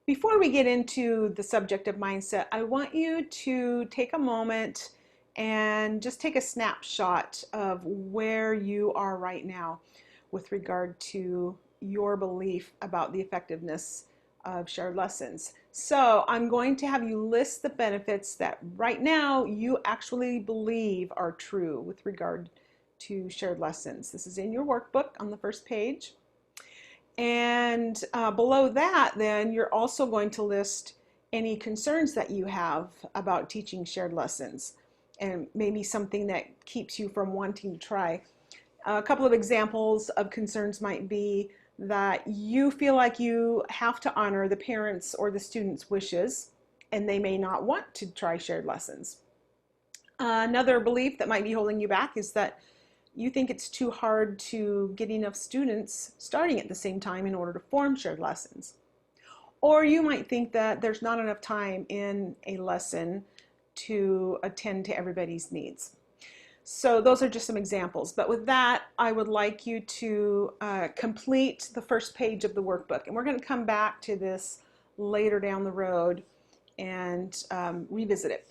Before we get into the subject of mindset, I want you to take a moment and just take a snapshot of where you are right now with regard to your belief about the effectiveness of shared lessons. So I'm going to have you list the benefits that right now you actually believe are true with regard to shared lessons. This is in your workbook on the first page. And below that, then you're also going to list any concerns that you have about teaching shared lessons and maybe something that keeps you from wanting to try. A couple of examples of concerns might be that you feel like you have to honor the parents' or the students' wishes and they may not want to try shared lessons. Another belief that might be holding you back is that you think it's too hard to get enough students starting at the same time in order to form shared lessons. Or you might think that there's not enough time in a lesson to attend to everybody's needs. So those are just some examples. But with that, I would like you to complete the first page of the workbook. And we're going to come back to this later down the road and revisit it.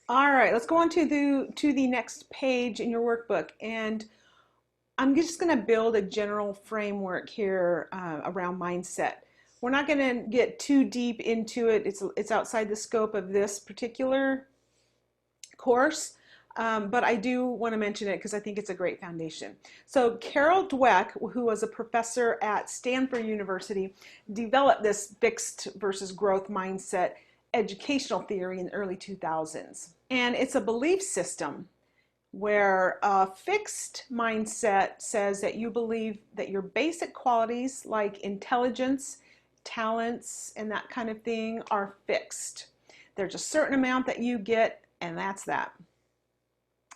All right, let's go on to the next page in your workbook, and I'm just going to build a general framework here around mindset. We're not going to get too deep into it. It's outside the scope of this particular course, but I do want to mention it because I think it's a great foundation. So Carol Dweck, who was a professor at Stanford University, developed this fixed versus growth mindset educational theory in the early 2000s. And it's a belief system where a fixed mindset says that you believe that your basic qualities like intelligence, talents, and that kind of thing are fixed. There's a certain amount that you get, and that's that.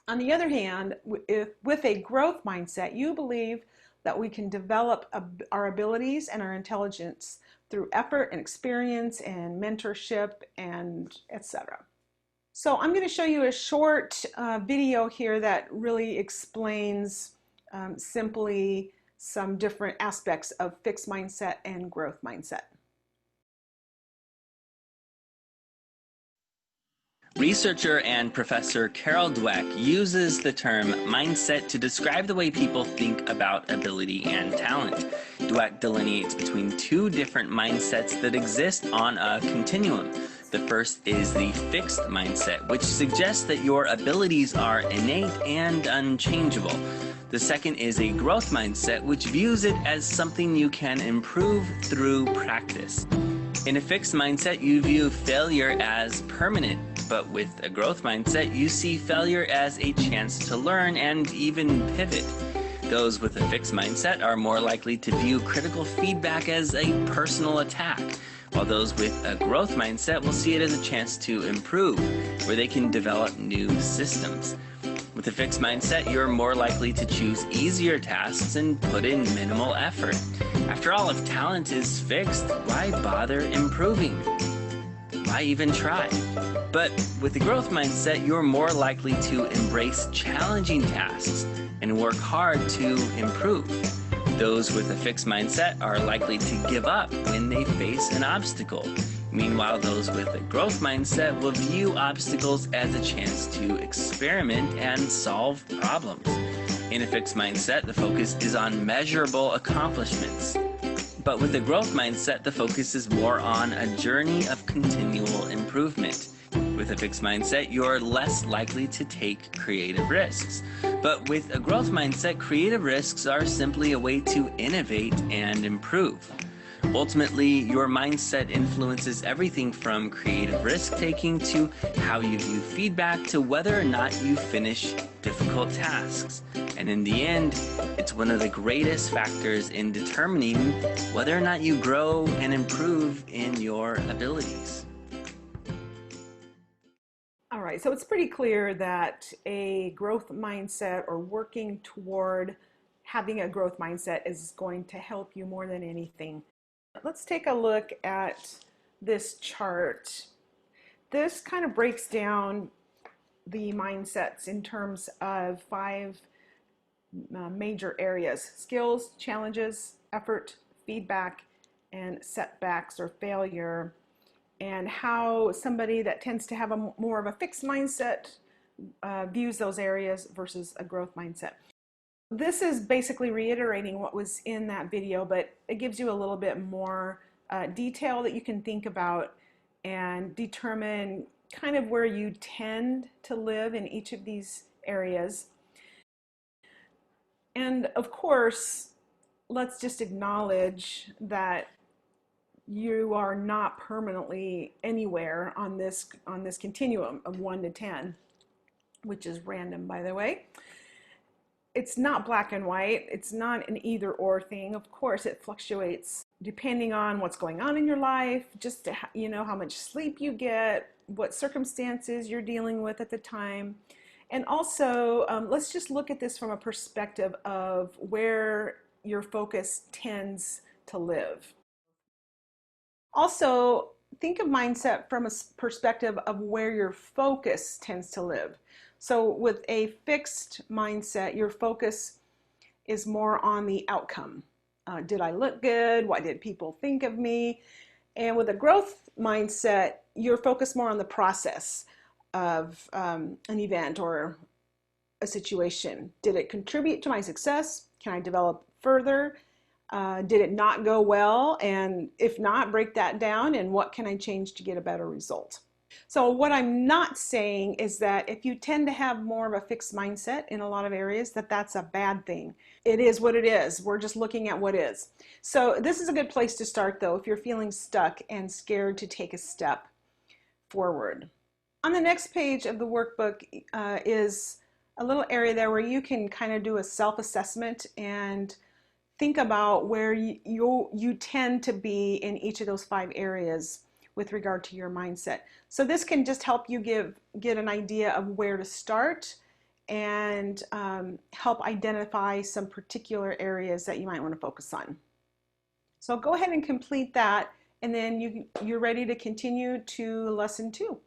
On the other hand, with a growth mindset, you believe that we can develop our abilities and our intelligence through effort and experience and mentorship and etc. So I'm going to show you a short video here that really explains simply some different aspects of fixed mindset and growth mindset. Researcher and professor Carol Dweck uses the term mindset to describe the way people think about ability and talent. Dweck delineates between two different mindsets that exist on a continuum. The first is the fixed mindset, which suggests that your abilities are innate and unchangeable. The second is a growth mindset, which views it as something you can improve through practice. In a fixed mindset, you view failure as permanent, but with a growth mindset, you see failure as a chance to learn and even pivot. Those with a fixed mindset are more likely to view critical feedback as a personal attack, while those with a growth mindset will see it as a chance to improve, where they can develop new systems. With a fixed mindset, you're more likely to choose easier tasks and put in minimal effort. After all, if talent is fixed, why bother improving? Why even try? But with the growth mindset, you're more likely to embrace challenging tasks and work hard to improve. Those with a fixed mindset are likely to give up when they face an obstacle. Meanwhile, those with a growth mindset will view obstacles as a chance to experiment and solve problems. In a fixed mindset, the focus is on measurable accomplishments. But with a growth mindset, the focus is more on a journey of continual improvement. With a fixed mindset, you're less likely to take creative risks. But with a growth mindset, creative risks are simply a way to innovate and improve. Ultimately, your mindset influences everything from creative risk-taking to how you view feedback to whether or not you finish difficult tasks. And in the end, it's one of the greatest factors in determining whether or not you grow and improve in your abilities. All right, so it's pretty clear that a growth mindset or working toward having a growth mindset is going to help you more than anything. Let's take a look at this chart. This kind of breaks down the mindsets in terms of 5 major areas: skills, challenges, effort, feedback, and setbacks or failure, and how somebody that tends to have more of a fixed mindset views those areas versus a growth mindset. This is basically reiterating what was in that video, but it gives you a little bit more detail that you can think about and determine kind of where you tend to live in each of these areas. And of course, let's just acknowledge that you are not permanently anywhere on this continuum of 1 to 10, which is random, by the way. It's not black and white. It's not an either or thing. Of course, it fluctuates depending on what's going on in your life, just to, how much sleep you get, what circumstances you're dealing with at the time. And also, let's just look at this from a perspective of where your focus tends to live. Also, think of mindset from a perspective of where your focus tends to live. So with a fixed mindset, your focus is more on the outcome. Did I look good? What did people think of me? And with a growth mindset, you're focused more on the process. of an event or a situation. Did it contribute to my success? Can I develop further? Did it not go well? And if not, break that down and what can I change to get a better result? So what I'm not saying is that if you tend to have more of a fixed mindset in a lot of areas, that that's a bad thing. It is what it is. We're just looking at what is. So this is a good place to start though if you're feeling stuck and scared to take a step forward. On the next page of the workbook is a little area there where you can kind of do a self-assessment and think about where you tend to be in each of those 5 areas with regard to your mindset. So this can just help you get an idea of where to start and help identify some particular areas that you might want to focus on. So go ahead and complete that, and then you're ready to continue to lesson 2.